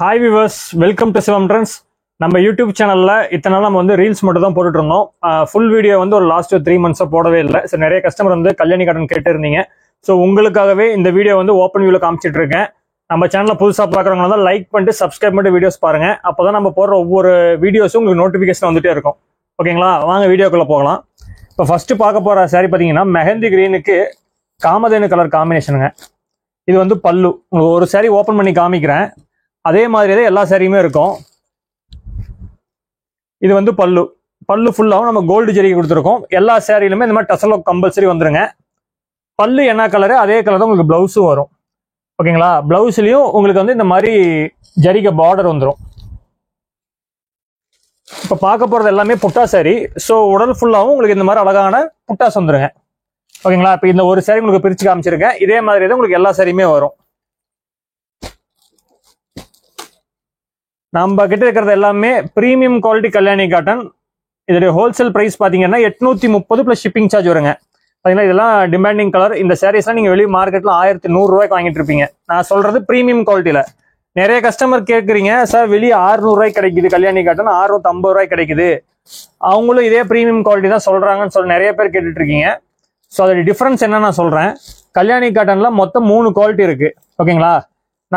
Hi viewers, welcome to Sivam Trends. நம்ம YouTube சேனல்ல இத்தனை நாள் நம்ம வந்து ரீல்ஸ் மட்டும் தான் போட்டுட்டு இருந்தோம். ஃபுல் வீடியோ வந்து ஒரு லாஸ்ட் 3 months போடவே இல்லை. ஸோ நிறைய கஸ்டமர் வந்து கல்யாணி கார்டன் கேட்டிருந்தீங்க. ஸோ உங்களுக்காகவே இந்த வீடியோ வந்து ஓப்பன் வியூல காமிச்சிட்டு இருக்கேன். நம்ம சேனலை புதுசாக பார்க்குறவங்க தான் லைக் பண்ணிட்டு சப்ஸ்கிரைப் பண்ணிட்டு வீடியோஸ் பாருங்க. அப்போதான் நம்ம போடுற ஒவ்வொரு வீடியோஸும் உங்களுக்கு நோட்டிஃபிகேஷன் வந்துட்டே இருக்கும். ஓகேங்களா, வாங்க வீடியோக்குள்ள போகலாம். இப்போ ஃபர்ஸ்ட் பார்க்க போற சாரி பார்த்தீங்கன்னா மெஹந்தி கிரீனுக்கு காமதேனு கலர் காம்பினேஷனுங்க. இது வந்து பல்லு. உங்களுக்கு ஒரு சாரி ஓப்பன் பண்ணி காமிக்கிறேன். அதே மாதிரி தான் எல்லா சாரியுமே இருக்கும். இது வந்து பல்லு ஃபுல்லாகவும் நம்ம கோல்டு ஜெரிகை கொடுத்துருக்கோம். எல்லா சாரியிலுமே இந்த மாதிரி டசல் கம்பல்சரி வந்துருங்க. பல்லு என்ன கலரு அதே கலர் தான் உங்களுக்கு பிளவுஸும் வரும். ஓகேங்களா, பிளவுஸ்லயும் உங்களுக்கு வந்து இந்த மாதிரி ஜரிகை பார்டர் வந்துடும். இப்போ பார்க்க போறது எல்லாமே புட்டா சாரி. ஸோ உடல் ஃபுல்லாகவும் உங்களுக்கு இந்த மாதிரி அழகான புட்டாஸ் வந்துருங்க. ஓகேங்களா, இப்போ இந்த ஒரு சாரி உங்களுக்கு பிரிச்சு காமிச்சிருக்கேன். இதே மாதிரி தான் உங்களுக்கு எல்லா சாரியுமே வரும். நம்ம கிட்ட இருக்கிறது எல்லாமே பிரீமியம் குவாலிட்டி கல்யாணி காட்டன். இதோட ஹோல்சேல் பிரைஸ் பாத்தீங்கன்னா 830 பிளஸ் ஷிப்பிங் சார்ஜ் வருங்க. பாத்தீங்கன்னா இதெல்லாம் டிமாண்டிங் கலர். இந்த சாரீஸ்லாம் நீங்க வெளியே மார்க்கெட்ல 1100 ரூபாய்க்கு வாங்கிட்டு இருப்பீங்க. நான் சொல்றது பிரீமியம் குவாலிட்டியில. நிறைய கஸ்டமர் கேட்குறீங்க, சார் வெளியே 600 ரூபாய்க்கு கிடைக்குது கல்யாணி காட்டன், 650 ரூபாய்க்கு கிடைக்குது, அவங்களும் இதே பிரீமியம் குவாலிட்டி தான் சொல்றாங்கன்னு சொல்லி நிறைய பேர் கேட்டுட்டு இருக்கீங்க. ஸோ அதோட டிஃபரன்ஸ் என்ன நான் சொல்றேன். கல்யாணி காட்டன்ல மொத்தம் 3 குவாலிட்டி இருக்கு. ஓகேங்களா,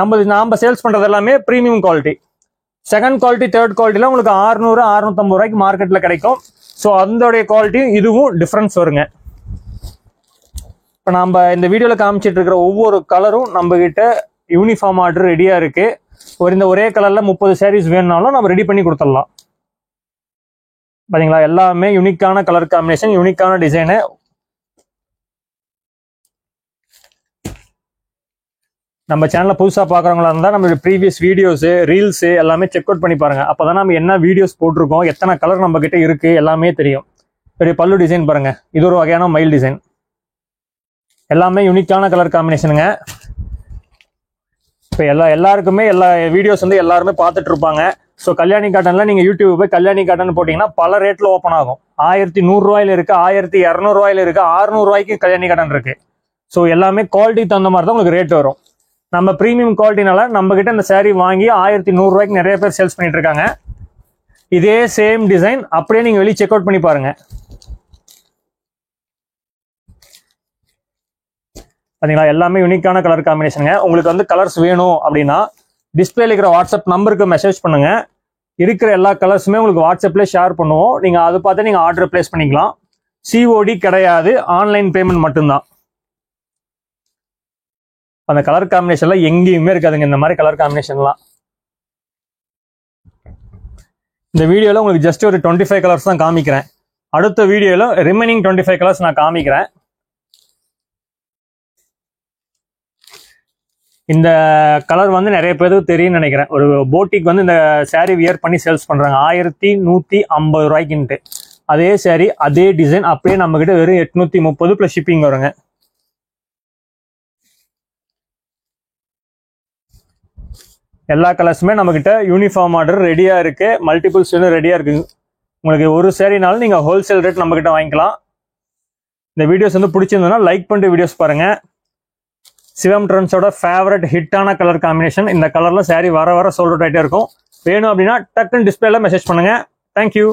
நம்ம சேல்ஸ் பண்றது எல்லாமே premium quality. Second quality, third குவாலிட்டில உங்களுக்கு 600 650 ரூபாய்க்கு மார்க்கெட்ல கிடைக்கும். ஸோ அதோடைய குவாலிட்டியும் இதுவும் டிஃபரன்ஸ் வருங்க. இப்போ நம்ம இந்த வீடியோல காமிச்சிட்டு இருக்கிற ஒவ்வொரு கலரும் நம்ம கிட்ட யூனிஃபார்ம் ஆர்டர் ரெடியா இருக்கு. இந்த ஒரே கலர்ல 30 சாரீஸ் வேணும்னாலும் நம்ம ரெடி பண்ணி கொடுத்துடலாம். பாத்தீங்களா, எல்லாமே யூனிக்கான கலர் காம்பினேஷன், யூனிக்கான டிசைனு. நம்ம சேனலை புதுசாக பார்க்குறவங்களா இருந்தால் நம்மளோட ப்ரீவியஸ் வீடியோஸு ரீல்ஸு எல்லாமே செக் அவுட் பண்ணி பாருங்கள். அப்போ தான் நம்ம என்ன வீடியோஸ் போட்டிருக்கோம், எத்தனை கலர் நம்ம கிட்ட இருக்குது எல்லாமே தெரியும். பெரிய பல்லு டிசைன் பாருங்கள், இது ஒரு வகையான மயில் டிசைன். எல்லாமே யூனிக்கான கலர் காம்பினேஷனுங்க. இப்போ எல்லாருக்குமே எல்லா வீடியோஸ் வந்து எல்லாருமே பார்த்துட்டு இருப்பாங்க. ஸோ கல்யாணி காட்டனில் நீங்கள் யூடியூப் போய் கல்யாணி காட்டன் போட்டிங்கன்னா பல ரேட்டில் ஓப்பன் ஆகும். 1100 ரூபாயில இருக்குது, 1200 ரூபாயில இருக்குது, 600 ரூபாய்க்கு கல்யாணி காட்டன் இருக்குது. ஸோ எல்லாமே குவாலிட்டி தகுந்த மாதிரி தான் உங்களுக்கு ரேட் வரும். நம்ம பிரீமியம் குவாலிட்டினால நம்ம கிட்ட இந்த சாரீ வாங்கி 1100 ரூபாய்க்கு நிறைய பேர் சேல்ஸ் பண்ணிட்டு இருக்காங்க. இதே சேம் டிசைன் அப்படியே நீங்க வெளியே செக் அவுட் பண்ணி பாருங்க. பாத்தீங்களா, எல்லாமே யூனிக்கான கலர் காம்பினேஷனுங்க. உங்களுக்கு வந்து கலர்ஸ் வேணும் அப்படின்னா டிஸ்பிளேல இருக்கிற வாட்ஸ்அப் நம்பருக்கு மெசேஜ் பண்ணுங்க. இருக்கிற எல்லா கலர்ஸுமே உங்களுக்கு வாட்ஸ்அப்ல ஷேர் பண்ணுவோம். நீங்க அதை பார்த்து நீங்க ஆர்டர் பிளேஸ் பண்ணிக்கலாம். சிஓடி கிடையாது, ஆன்லைன் பேமெண்ட் மட்டும்தான். அந்த கலர் காம்பினேஷன்ல எங்கேயுமே இருக்காதுங்க இந்த மாதிரி கலர் காம்பினேஷன்லாம். இந்த வீடியோல உங்களுக்கு ஜஸ்ட் ஒரு 25 கலர்ஸ் தான் காமிக்கிறேன். அடுத்த வீடியோல ரிமைனிங் 25 கலர்ஸ் நான் காமிக்கிறேன். இந்த கலர் வந்து நிறைய பேருக்கு தெரியும்னு நினைக்கிறேன். ஒரு போட்டிக்கு வந்து இந்த சாரீ வியர் பண்ணி சேல்ஸ் பண்றாங்க 1150 ரூபாய்க்குன்ட்டு. அதே சாரீ அதே டிசைன் அப்படியே நம்ம கிட்ட வெறும் 830 பிளஸ் ஷிப்பிங் வருங்க. எல்லா கலர்ஸுமே நம்ம கிட்ட யூனிஃபார்ம் ஆர்டர் ரெடியா இருக்கு. மல்டிபிள்ஸ் ரெடியா இருக்கு. உங்களுக்கு ஒரு சாரினாலும் நீங்க ஹோல்சேல் ரேட் நம்ம கிட்ட வாங்கிக்கலாம். இந்த வீடியோஸ் வந்து பிடிச்சிருந்ததுன்னா லைக் பண்ணிட்டு வீடியோஸ் பாருங்க. சிவம் ட்ரெண்ட்ஸோட ஃபேவரட் ஹிட்டான கலர் காம்பினேஷன். இந்த கலர்ல சாரி வர சோல்ட் அவுட் ஆகிட்டே இருக்கும். வேணும் அப்படின்னா டக்குன்னு டிஸ்பிளேல மெசேஜ் பண்ணுங்க. தேங்க்யூ.